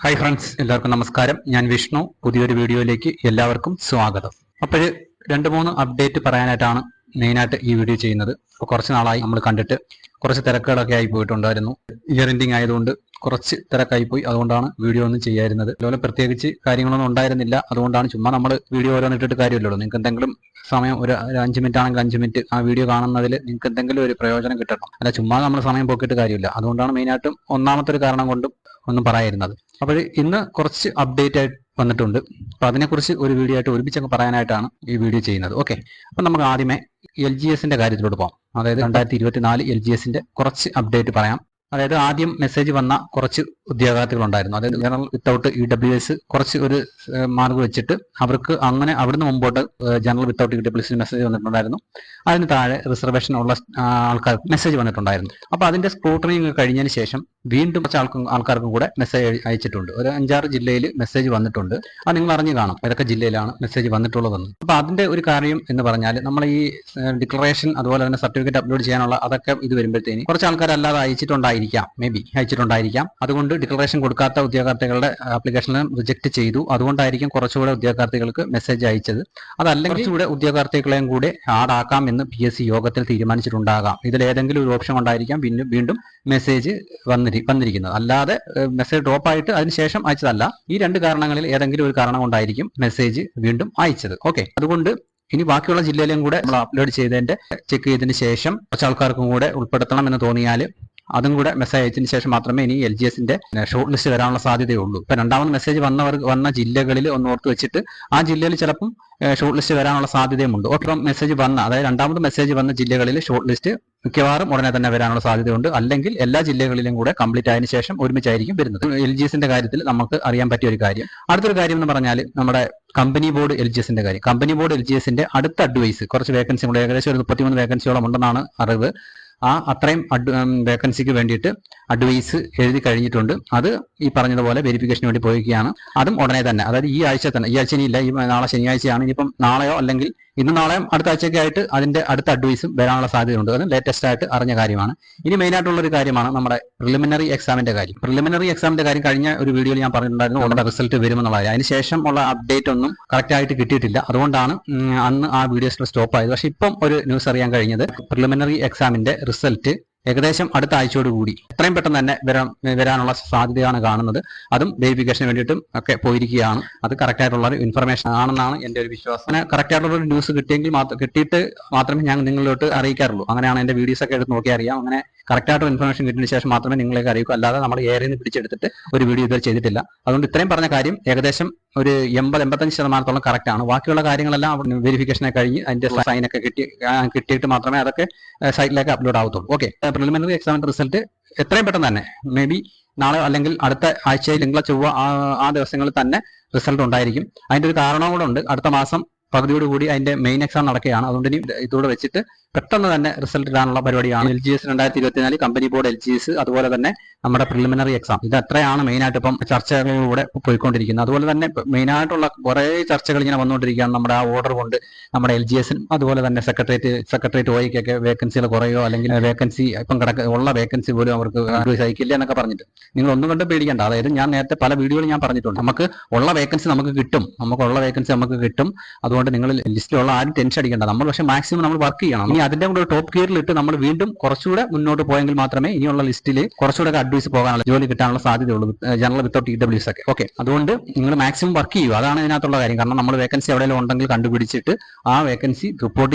Hi friends, എല്ലാവർക്കും നമസ്കാരം. ഞാൻ വിഷ്ണു. പുതിയൊരു വീഡിയോയിലേക്ക് എല്ലാവർക്കും സ്വാഗതം. അപ്പോൾ 2-3 അപ്ഡേറ്റ് പറയാനായിട്ടാണ് മെയിനായിട്ട് ഈ വീഡിയോ ചെയ്യുന്നത്. അപ്പോൾ കുറച്ച് നാളായി നമ്മൾ കണ്ടിട്ട് കുറച്ച് തിരക്കുകളൊക്കെ ആയി പോയിട്ടുണ്ടായിരുന്നു. ഇയർ എൻഡിങ് ആയതുകൊണ്ട് കുറച്ച് തിരക്കായി പോയി. അതുകൊണ്ടാണ് വീഡിയോ ഒന്നും ചെയ്യാതിരുന്നത്. അതുപോലെ പ്രത്യേകിച്ച് കാര്യങ്ങളൊന്നും ഉണ്ടായിരുന്നില്ല. അതുകൊണ്ടാണ് ചുമ്മാ നമ്മൾ വീഡിയോ ഓരോന്നിട്ടിട്ട് കാര്യമില്ലല്ലോ. നിങ്ങൾക്ക് എന്തെങ്കിലും സമയം ഒരു 5 മിനിറ്റ് ആണെങ്കിൽ 5 മിനിറ്റ് ആ വീഡിയോ കാണുന്നതിൽ നിങ്ങൾക്ക് എന്തെങ്കിലും ഒരു പ്രയോജനം കിട്ടണം. അല്ല ചുമ്മാ നമ്മൾ സമയം പോക്കിയിട്ട് കാര്യമില്ല. അതുകൊണ്ടാണ് മെയിനായിട്ടും ഒന്നാമത്തെ ഒരു കാരണം കൊണ്ടും ഒന്നും പറയാതിരുന്നത്. അപ്പോൾ ഇന്ന് കുറച്ച് അപ്ഡേറ്റ് ആയിട്ട് വന്നിട്ടുണ്ട്. അപ്പൊ അതിനെക്കുറിച്ച് ഒരു വീഡിയോ ആയിട്ട് ഒരുമിച്ചൊക്കെ പറയാനായിട്ടാണ് ഈ വീഡിയോ ചെയ്യുന്നത്. ഓക്കെ, അപ്പൊ നമുക്ക് ആദ്യമേ LGSന്റെ കാര്യത്തിലോട്ട് പോകാം. അതായത് 2024 LGSന്റെ കുറച്ച് അപ്ഡേറ്റ് പറയാം. അതായത് ആദ്യം മെസ്സേജ് വന്ന കുറച്ച് ഉദ്യോഗാർത്ഥികൾ ഉണ്ടായിരുന്നു. അതായത് ജനറൽ വിത്തൗട്ട് EWS കുറച്ച് ഒരു മാർഗ് വെച്ചിട്ട് അവർക്ക് അങ്ങനെ അവിടുന്ന് മുമ്പോട്ട് ജനറൽ വിത്തൗട്ട് EWS മെസ്സേജ് വന്നിട്ടുണ്ടായിരുന്നു. അതിന് താഴെ റിസർവേഷൻ ഉള്ള ആൾക്കാർക്ക് മെസ്സേജ് വന്നിട്ടുണ്ടായിരുന്നു. അപ്പൊ അതിന്റെ സ്ക്രൂട്ടനിങ് കഴിഞ്ഞതിന് ശേഷം വീണ്ടും കുറച്ച് ആൾക്കാർക്കും കൂടെ മെസ്സേജ് അയച്ചിട്ടുണ്ട്. ഒരു 5-6 ജില്ലയിൽ മെസ്സേജ് വന്നിട്ടുണ്ട്. അത് നിങ്ങൾ അറിഞ്ഞു കാണും ഏതൊക്കെ ജില്ലയിലാണ് മെസ്സേജ് വന്നിട്ടുള്ളതെന്ന്. അപ്പൊ അതിന്റെ ഒരു കാര്യം എന്ന് പറഞ്ഞാൽ നമ്മൾ ഈ ഡിക്ലറേഷൻ അതുപോലെ തന്നെ സർട്ടിഫിക്കറ്റ് അപ്ലോഡ് ചെയ്യാനുള്ള അതൊക്കെ ഇത് വരുമ്പോഴത്തേന് കുറച്ച് ആൾക്കാർ അല്ലാതെ അയച്ചിട്ടുണ്ടായിരിക്കാം, മേ ബി അയച്ചിട്ടുണ്ടായിരിക്കാം. അതുകൊണ്ട് ഡിക്ലറേഷൻ കൊടുക്കാത്ത ഉദ്യോഗാർത്ഥികളുടെ ആപ്ലിക്കേഷനിൽ റിജക്ട് ചെയ്തു. അതുകൊണ്ടായിരിക്കും കുറച്ചുകൂടെ ഉദ്യോഗാർത്ഥികൾക്ക് മെസ്സേജ് അയച്ചത്. അതല്ലെങ്കിൽ കുറച്ചുകൂടെ ഉദ്യോഗാർത്ഥികളെയും കൂടെ ആഡാക്കാം എന്ന് PSC യോഗത്തിൽ തീരുമാനിച്ചിട്ടുണ്ടാകാം. ഇതിൽ ഏതെങ്കിലും ഒരു ഓപ്ഷൻ കൊണ്ടായിരിക്കാം വീണ്ടും മെസ്സേജ് വന്നിരിക്കുന്നത്. അല്ലാതെ മെസ്സേജ് ഡ്രോപ്പ് ആയിട്ട് അതിനുശേഷം അയച്ചതല്ല. ഈ 2 കാരണങ്ങളിൽ ഏതെങ്കിലും ഒരു കാരണം കൊണ്ടായിരിക്കും മെസ്സേജ് വീണ്ടും അയച്ചത്. ഓക്കെ, അതുകൊണ്ട് ഇനി ബാക്കിയുള്ള ജില്ലയിലും കൂടെ നമ്മൾ അപ്ലോഡ് ചെയ്തതിന്റെ ചെക്ക് ചെയ്തതിന് ശേഷം കുറച്ച് ആൾക്കാർക്കും കൂടെ ഉൾപ്പെടുത്തണം എന്ന് തോന്നിയാൽ അതും കൂടെ മെസ്സേജ് അയച്ചതിന് ശേഷം മാത്രമേ ഇനി LGSന്റെ ഷോർട്ട് ലിസ്റ്റ് വരാനുള്ള സാധ്യതയുള്ളൂ. ഇപ്പൊ രണ്ടാമത് മെസ്സേജ് വന്ന ജില്ലകളിൽ ഒന്ന് ഓർത്ത് വെച്ചിട്ട് ആ ജില്ലയിൽ ചിലപ്പം ഷോർട്ട് ലിസ്റ്റ് വരാനുള്ള സാധ്യതയുമുണ്ട്. ഒപ്പം മെസ്സേജ് വന്ന അതായത് രണ്ടാമത് മെസ്സേജ് വന്ന ജില്ലകളിൽ ഷോർട്ട് ലിസ്റ്റ് മിക്കവാറും ഉടനെ തന്നെ വരാനുള്ള സാധ്യതയുണ്ട്. അല്ലെങ്കിൽ എല്ലാ ജില്ലകളിലും കൂടെ കംപ്ലീറ്റ് ആയതിനു ശേഷം ഒരുമിച്ചായിരിക്കും വരുന്നത്. LGSന്റെ കാര്യത്തിൽ നമുക്ക് അറിയാൻ പറ്റിയ ഒരു കാര്യം. അടുത്തൊരു കാര്യം എന്ന് പറഞ്ഞാൽ നമ്മുടെ കമ്പനി ബോർഡ് LGSന്റെ കാര്യം. കമ്പനി ബോർഡ് LGSന്റെ അടുത്ത അഡ്വൈസ് കുറച്ച് വേക്കൻസി കൂടെ ഏകദേശം ഒരു 33 വേക്കൻസിയോളം ഉണ്ടെന്നാണ് അറിവ്. അത്രയും വേക്കൻസിക്ക് വേണ്ടിയിട്ട് അഡ്വൈസ് എഴുതി കഴിഞ്ഞിട്ടുണ്ട്. അത് ഈ പറഞ്ഞതുപോലെ വെരിഫിക്കേഷന് വേണ്ടി പോയിരിക്കുകയാണ്. അതും ഉടനെ തന്നെ, അതായത് ഈ ആഴ്ച തന്നെ, ഈ ആഴ്ച ഇനിയില്ല, ഈ നാളെ ശനിയാഴ്ചയാണ്. ഇനിയിപ്പം നാളെയോ അല്ലെങ്കിൽ ഇന്ന് നാളെയും അടുത്ത ആഴ്ചയൊക്കെ ആയിട്ട് അതിന്റെ അടുത്ത അഡ്വൈസും വരാനുള്ള സാധ്യതയുണ്ട്. അത് ലേറ്റസ്റ്റ് ആയിട്ട് അറിഞ്ഞ കാര്യമാണ്. ഇനി മെയിൻ ആയിട്ടുള്ള ഒരു കാര്യമാണ് നമ്മുടെ പ്രിലിമിനറി എക്സാമിന്റെ കാര്യം. പ്രിലിമിനറി എക്സാമിന്റെ കാര്യം കഴിഞ്ഞ ഒരു വീഡിയോയിൽ ഞാൻ പറഞ്ഞിട്ടുണ്ടായിരുന്നു ഉടനെ റിസൾട്ട് വരുമെന്നുള്ളത്. അതിനുശേഷം ഉള്ള അപ്ഡേറ്റ് ഒന്നും കറക്റ്റ് ആയിട്ട് കിട്ടിയിട്ടില്ല. അതുകൊണ്ടാണ് അന്ന് ആ വീഡിയോസ് സ്റ്റോപ്പ് ആയത്. പക്ഷെ ഇപ്പം ഒരു ന്യൂസ് അറിയാൻ കഴിഞ്ഞത് പ്രിലിമിനറി എക്സാമിന്റെ റിസൾട്ട് ഏകദേശം അടുത്ത ആഴ്ചയോടുകൂടി എത്രയും പെട്ടെന്ന് തന്നെ വരാനുള്ള സാധ്യതയാണ് കാണുന്നത്. അതും വെരിഫിക്കേഷന് വേണ്ടിയിട്ടും ഒക്കെ പോയിരിക്കുകയാണ്. അത് കറക്റ്റ് ആയിട്ടുള്ള ഒരു ഇൻഫർമേഷൻ ആണെന്നാണ് എന്റെ ഒരു വിശ്വാസം. അങ്ങനെ കറക്റ്റ് ആയിട്ടുള്ള ഒരു ന്യൂസ് കിട്ടിയിട്ട് മാത്രമേ ഞാൻ നിങ്ങളിലോട്ട് അറിയിക്കാറുള്ളൂ. അങ്ങനെയാണ് എന്റെ വീഡിയോസ് ഒക്കെ എടുത്ത് നോക്കി അറിയാം. അങ്ങനെ കറക്റ്റ് ആയിട്ട് ഇൻഫർമേഷൻ കിട്ടിയതിന് ശേഷം മാത്രമേ നിങ്ങളേക്ക് അറിയിക്കൂ. അല്ലാതെ നമ്മൾ ഏറിൽ നിന്ന് പിടിച്ചെടുത്തിട്ട് ഒരു വീഡിയോ ഇതുവരെ ചെയ്തിട്ടില്ല. അതുകൊണ്ട് ഇത്രയും പറഞ്ഞ കാര്യം ഏകദേശം ഒരു 80-85% കറക്റ്റ് ആണ്. ബാക്കിയുള്ള കാര്യങ്ങളെല്ലാം വെരിഫിക്കേഷനെ കഴിഞ്ഞ് അതിന്റെ സൈനൊക്കെ കിട്ടിയിട്ട് മാത്രമേ അതൊക്കെ സൈറ്റിലേക്ക് അപ്ലോഡ് ആവത്തുള്ളൂ. ഓക്കെ, പ്രിലിമിനറി എക്സാമിന്റെ റിസൾട്ട് എത്രയും പെട്ടെന്ന് തന്നെ മേ ബി നാളെ അല്ലെങ്കിൽ അടുത്ത ആഴ്ചയിൽ തിങ്കള ചൊവ്വ ആ ദിവസങ്ങളിൽ തന്നെ റിസൾട്ട് ഉണ്ടായിരിക്കും. അതിന്റെ ഒരു കാരണം കൂടെ ഉണ്ട്. അടുത്ത മാസം പകുതിയോടുകൂടി അതിന്റെ മെയിൻ എക്സാം നടക്കുകയാണ്. അതുകൊണ്ട് ഇനി ഇതോടെ വെച്ചിട്ട് പെട്ടെന്ന് തന്നെ റിസൾട്ട് ഇടാനുള്ള പരിപാടിയാണ്. LGS 2024 കമ്പനി ബോർഡ് LGS അതുപോലെ തന്നെ നമ്മുടെ പ്രിലിമിനറി എക്സാം. ഇത് എത്രയാണ് മെയിനായിട്ട് ഇപ്പം ചർച്ചകളിലൂടെ പോയിക്കൊണ്ടിരിക്കുന്നത്. അതുപോലെ തന്നെ മെയിനായിട്ടുള്ള കുറേ ചർച്ചകൾ ഇങ്ങനെ വന്നുകൊണ്ടിരിക്കുകയാണ്. നമ്മുടെ ആ ഓർഡർ കൊണ്ട് നമ്മുടെ LGSനും അതുപോലെ തന്നെ സെക്രട്ടേറിയറ്റ് OIക്കൊക്കെ വേക്കൻസികൾ കുറയോ അല്ലെങ്കിൽ വേക്കൻസി ഇപ്പം ഉള്ള വേക്കൻസി പോലും അവർക്ക് അഡ്വൈസ് അയക്കില്ല എന്നൊക്കെ പറഞ്ഞിട്ട് നിങ്ങൾ ഒന്നും കണ്ട് പേടിക്കേണ്ട. അതായത് ഞാൻ നേരത്തെ പല വീഡിയോയിൽ ഞാൻ പറഞ്ഞിട്ടുണ്ട്, നമുക്ക് ഉള്ള വേക്കൻസി നമുക്ക് കിട്ടും. അതുകൊണ്ട് നിങ്ങൾ ലിസ്റ്റിലുള്ള ആരും ടെൻഷൻ അടിക്കേണ്ട. നമ്മൾ പക്ഷേ മാക്സിമം നമ്മൾ വർക്ക് ചെയ്യണം. ഇനി അതിന്റെ കൂടെ ടോപ്പ് ഗിയറിൽ ഇട്ട് നമ്മൾ വീണ്ടും കുറച്ചുകൂടെ മുന്നോട്ട് പോയെങ്കിൽ മാത്രമേ ഇനിയുള്ള ലിസ്റ്റിൽ കുറച്ചുകൂടെ അഡ്വൈസ് പോകാനുള്ള ജോലി കിട്ടാനുള്ള സാധ്യതയുള്ളൂ, ജനറൽ വിത്തൗട്ട് EWS ഒക്കെ. ഓക്കെ, അതുകൊണ്ട് നിങ്ങൾ മാക്സിമം വർക്ക് ചെയ്യുക. അതാണ് ഇതിനകത്തുള്ള കാര്യം. കാരണം നമ്മൾ വേക്കൻസി എവിടെയെങ്കിലും ഉണ്ടെങ്കിൽ കണ്ടുപിടിച്ചിട്ട് ആ വേക്കൻസി റിപ്പോർട്ട്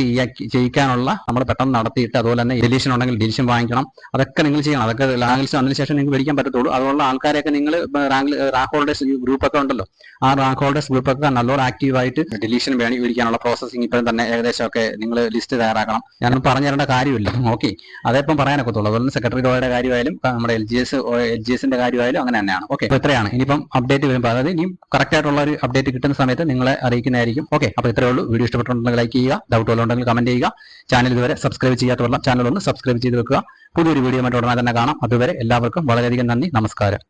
ചെയ്യിക്കാനുള്ള നമ്മൾ പെട്ടെന്ന് നടത്തിയിട്ട് അതുപോലെ തന്നെ ഡിലീഷൻ ഉണ്ടെങ്കിൽ ഡിലീഷൻ വാങ്ങിക്കണം. അതൊക്കെ നിങ്ങൾ ചെയ്യണം. അതൊക്കെ റാങ്ക് ലിസ്റ്റ് വന്നതിന് ശേഷം നിങ്ങൾക്ക് പഠിക്കാൻ പറ്റത്തുള്ളൂ. അതുള്ള ആൾക്കാരെയൊക്കെ നിങ്ങൾ റാങ്ക് ഹോൾഡേഴ്സ് ഗ്രൂപ്പ് ഒക്കെ ഉണ്ടല്ലോ, ആ റാങ്ക് ഹോൾഡേഴ്സ് ഗ്രൂപ്പ് ഒക്കെ നല്ലോണം ആക്റ്റീവായിട്ട് ഡിലീഷൻ മേടിക്കാനുള്ള പ്രോസസ്സിംഗ് ഇപ്പോഴും തന്നെ ഏകദേശമൊക്കെ നിങ്ങൾ ലിസ്റ്റ് തയ്യാറാക്കണം. ഞാനൊന്നും പറഞ്ഞു തരേണ്ട കാര്യമില്ല. ഓക്കെ, അതേപ്പം പറയാനൊക്കത്തുള്ളൂ. അതുപോലെ സെക്രട്ടറി ഡോയുടെ കാര്യമായാലും നമ്മുടെ LGSന്റെ കാര്യമായാലും അങ്ങനെ തന്നെയാണ്. ഓക്കെ, അപ്പോൾ ഇത്രയാണ്. ഇനിയിപ്പം അപ്ഡേറ്റ് വരുമ്പോൾ അതായത് ഇനിയും കറക്റ്റ് ആയിട്ടുള്ള ഒരു അപ്ഡേറ്റ് കിട്ടുന്ന സമയത്ത് നിങ്ങളെ അറിയിക്കുന്നതായിരിക്കും. ഓക്കെ, അപ്പോൾ ഇത്രയേ ഉള്ളൂ. വീഡിയോ ഇഷ്ടപ്പെട്ടുണ്ടെങ്കിൽ ലൈക്ക് ചെയ്യുക, ഡൗട്ട് ഉണ്ടെങ്കിൽ കമന്റ് ചെയ്യുക. ചാനൽ ഇതുവരെ സബ്സ്ക്രൈബ് ചെയ്യാത്തവരുള്ള ചാനൽ ഒന്ന് സബ്സ്ക്രൈബ് ചെയ്ത് വെക്കുക. പുതിയൊരു വീഡിയോ ഉടനെ തന്നെ കാണാം. അതുവരെ എല്ലാവർക്കും വളരെയധികം നന്ദി, നമസ്കാരം.